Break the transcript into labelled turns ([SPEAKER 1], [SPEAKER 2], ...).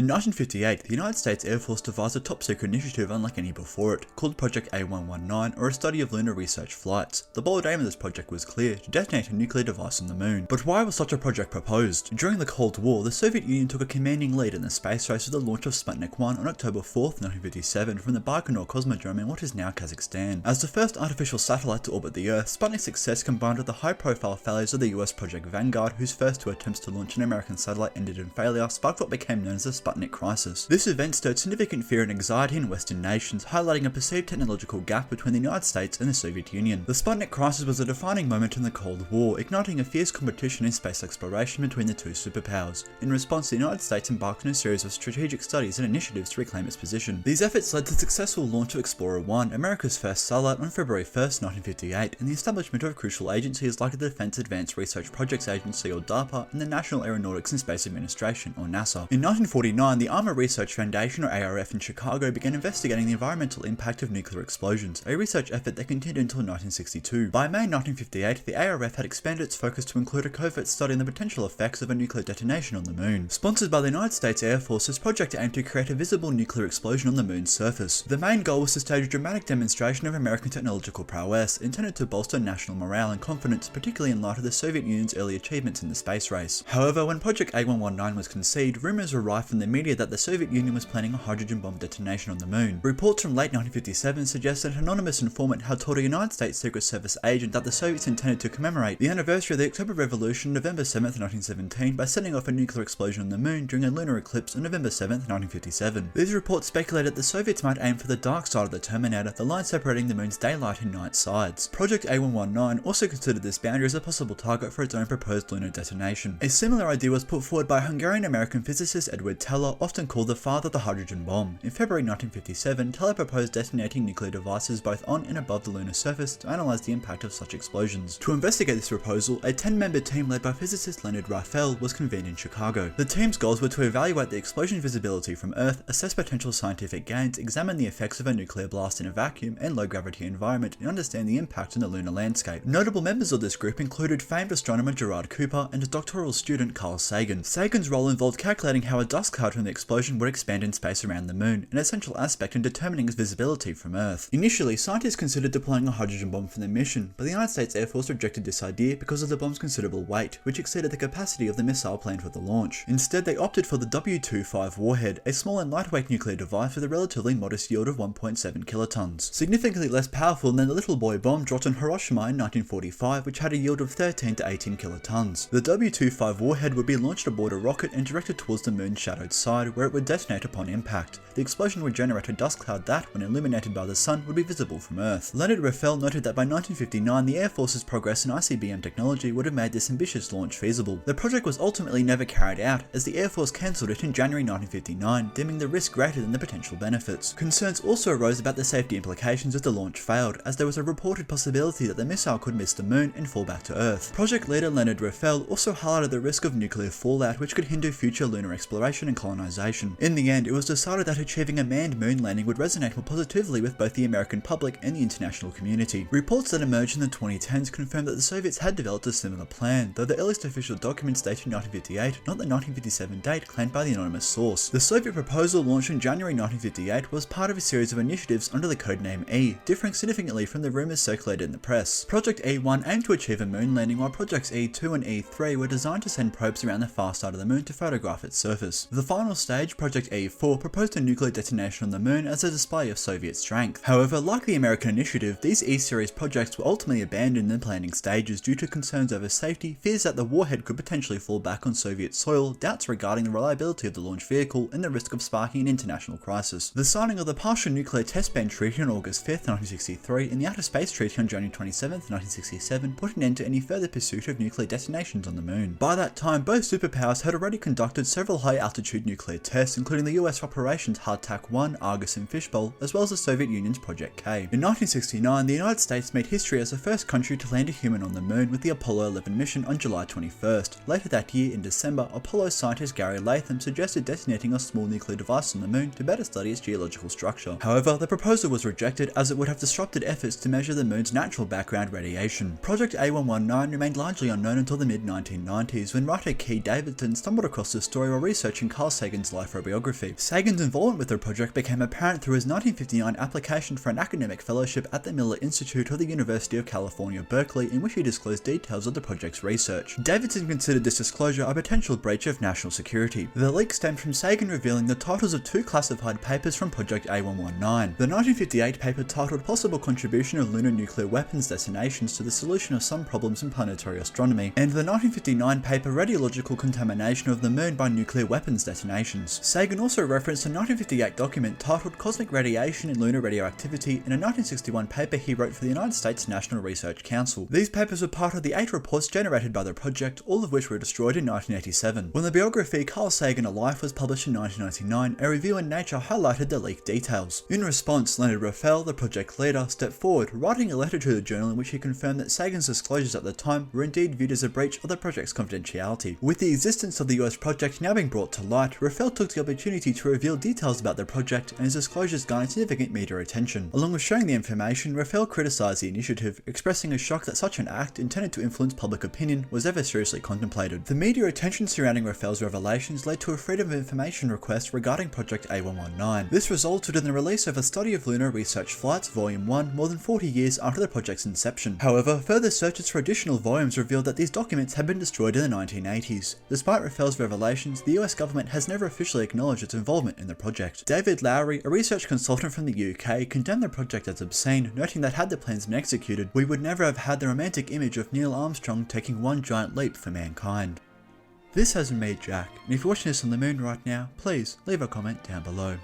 [SPEAKER 1] In 1958, the United States Air Force devised a top-secret initiative unlike any before it, called Project A119, or a study of lunar research flights. The bold aim of this project was clear: to detonate a nuclear device on the moon. But why was such a project proposed? During the Cold War, the Soviet Union took a commanding lead in the space race with the launch of Sputnik 1 on October 4th, 1957 from the Baikonur Cosmodrome in what is now Kazakhstan. As the first artificial satellite to orbit the Earth, Sputnik's success combined with the high-profile failures of the US Project Vanguard, whose first two attempts to launch an American satellite ended in failure, sparked what became known as the Sputnik crisis. This event stirred significant fear and anxiety in Western nations, highlighting a perceived technological gap between the United States and the Soviet Union. The Sputnik crisis was a defining moment in the Cold War, igniting a fierce competition in space exploration between the two superpowers. In response, the United States embarked on a series of strategic studies and initiatives to reclaim its position. These efforts led to the successful launch of Explorer 1, America's first satellite, on February 1st, 1958, and the establishment of crucial agencies like the Defense Advanced Research Projects Agency, or DARPA, and the National Aeronautics and Space Administration, or NASA. In 1949, the Armor Research Foundation, or ARF, in Chicago began investigating the environmental impact of nuclear explosions, a research effort that continued until 1962. By May 1958, the ARF had expanded its focus to include a covert study on the potential effects of a nuclear detonation on the moon. Sponsored by the United States Air Force, this project aimed to create a visible nuclear explosion on the moon's surface. The main goal was to stage a dramatic demonstration of American technological prowess, intended to bolster national morale and confidence, particularly in light of the Soviet Union's early achievements in the space race. However, when Project A119 was conceived, rumours were rife in the media that the Soviet Union was planning a hydrogen bomb detonation on the moon. Reports from late 1957 suggest that an anonymous informant had told a United States Secret Service agent that the Soviets intended to commemorate the anniversary of the October Revolution, November 7th, 1917, by setting off a nuclear explosion on the moon during a lunar eclipse on November 7th, 1957. These reports speculated the Soviets might aim for the dark side of the Terminator, the line separating the moon's daylight and night sides. Project A119 also considered this boundary as a possible target for its own proposed lunar detonation. A similar idea was put forward by Hungarian-American physicist Edward Teller, often called the father of the hydrogen bomb. In February 1957, Teller proposed detonating nuclear devices both on and above the lunar surface to analyse the impact of such explosions. To investigate this proposal, a 10-member team led by physicist Leonard Raphael was convened in Chicago. The team's goals were to evaluate the explosion visibility from Earth, assess potential scientific gains, examine the effects of a nuclear blast in a vacuum and low-gravity environment, and understand the impact on the lunar landscape. Notable members of this group included famed astronomer Gerard Cooper and doctoral student Carl Sagan. Sagan's role involved calculating how a dust cloud from the explosion would expand in space around the moon, an essential aspect in determining its visibility from Earth. Initially, scientists considered deploying a hydrogen bomb for the mission, but the United States Air Force rejected this idea because of the bomb's considerable weight, which exceeded the capacity of the missile planned for the launch. Instead, they opted for the W-25 warhead, a small and lightweight nuclear device with a relatively modest yield of 1.7 kilotons, significantly less powerful than the Little Boy bomb dropped on Hiroshima in 1945, which had a yield of 13 to 18 kilotons. The W-25 warhead would be launched aboard a rocket and directed towards the moon's shadowed side, where it would detonate upon impact. The explosion would generate a dust cloud that, when illuminated by the sun, would be visible from Earth. Leonard Raphael noted that by 1959, the Air Force's progress in ICBM technology would have made this ambitious launch feasible. The project was ultimately never carried out, as the Air Force cancelled it in January 1959, deeming the risk greater than the potential benefits. Concerns also arose about the safety implications if the launch failed, as there was a reported possibility that the missile could miss the moon and fall back to Earth. Project leader Leonard Raphael also highlighted the risk of nuclear fallout, which could hinder future lunar exploration and colonization. In the end, it was decided that achieving a manned moon landing would resonate more positively with both the American public and the international community. Reports that emerged in the 2010s confirmed that the Soviets had developed a similar plan, though the earliest official documents dated 1958, not the 1957 date claimed by the anonymous source. The Soviet proposal, launched in January 1958, was part of a series of initiatives under the codename E, differing significantly from the rumours circulated in the press. Project E1 aimed to achieve a moon landing, while Projects E2 and E3 were designed to send probes around the far side of the moon to photograph its surface. The final stage, Project E4, proposed a nuclear detonation on the moon as a display of Soviet strength. However, like the American initiative, these E-series projects were ultimately abandoned in the planning stages due to concerns over safety, fears that the warhead could potentially fall back on Soviet soil, doubts regarding the reliability of the launch vehicle, and the risk of sparking an international crisis. The signing of the Partial Nuclear Test Ban Treaty on August 5th, 1963, and the Outer Space Treaty on January 27th, 1967, put an end to any further pursuit of nuclear detonations on the moon. By that time, both superpowers had already conducted several high-altitude nuclear tests, including the US operations Hardtack 1, Argus, and Fishbowl, as well as the Soviet Union's Project K. In 1969, the United States made history as the first country to land a human on the moon with the Apollo 11 mission on July 21st. Later that year, in December, Apollo scientist Gary Latham suggested detonating a small nuclear device on the moon to better study its geological structure. However, the proposal was rejected as it would have disrupted efforts to measure the moon's natural background radiation. Project A119 remained largely unknown until the mid-1990s, when writer Keith Davidson stumbled across the story while researching Carl Sagan's life or biography. Sagan's involvement with the project became apparent through his 1959 application for an academic fellowship at the Miller Institute of the University of California, Berkeley, in which he disclosed details of the project's research. Davidson considered this disclosure a potential breach of national security. The leak stemmed from Sagan revealing the titles of two classified papers from Project A119. The 1958 paper titled Possible Contribution of Lunar Nuclear Weapons Destinations to the Solution of Some Problems in Planetary Astronomy, and the 1959 paper Radiological Contamination of the Moon by Nuclear Weapons Detonations. Sagan also referenced a 1958 document titled Cosmic Radiation and Lunar Radioactivity in a 1961 paper he wrote for the United States National Research Council. These papers were part of the 8 reports generated by the project, all of which were destroyed in 1987. When the biography Carl Sagan A Life was published in 1999, a review in Nature highlighted the leaked details. In response, Leonard Rafael, the project leader, stepped forward, writing a letter to the journal in which he confirmed that Sagan's disclosures at the time were indeed viewed as a breach of the project's confidentiality. With the existence of the US project now being brought to light, Rafael took the opportunity to reveal details about the project, and his disclosures garnered significant media attention. Along with sharing the information, Rafael criticised the initiative, expressing a shock that such an act intended to influence public opinion was ever seriously contemplated. The media attention surrounding Rafael's revelations led to a Freedom of Information request regarding Project A119. This resulted in the release of a Study of Lunar Research Flights Volume 1 more than 40 years after the project's inception. However, further searches for additional volumes revealed that these documents had been destroyed in the 1980s. Despite Rafael's revelations, the US government has never officially acknowledged its involvement in the project. David Lowry, a research consultant from the UK, condemned the project as obscene, noting that had the plans been executed, we would never have had the romantic image of Neil Armstrong taking one giant leap for mankind. This has been me, Jack, and if you're watching this on the moon right now, please leave a comment down below.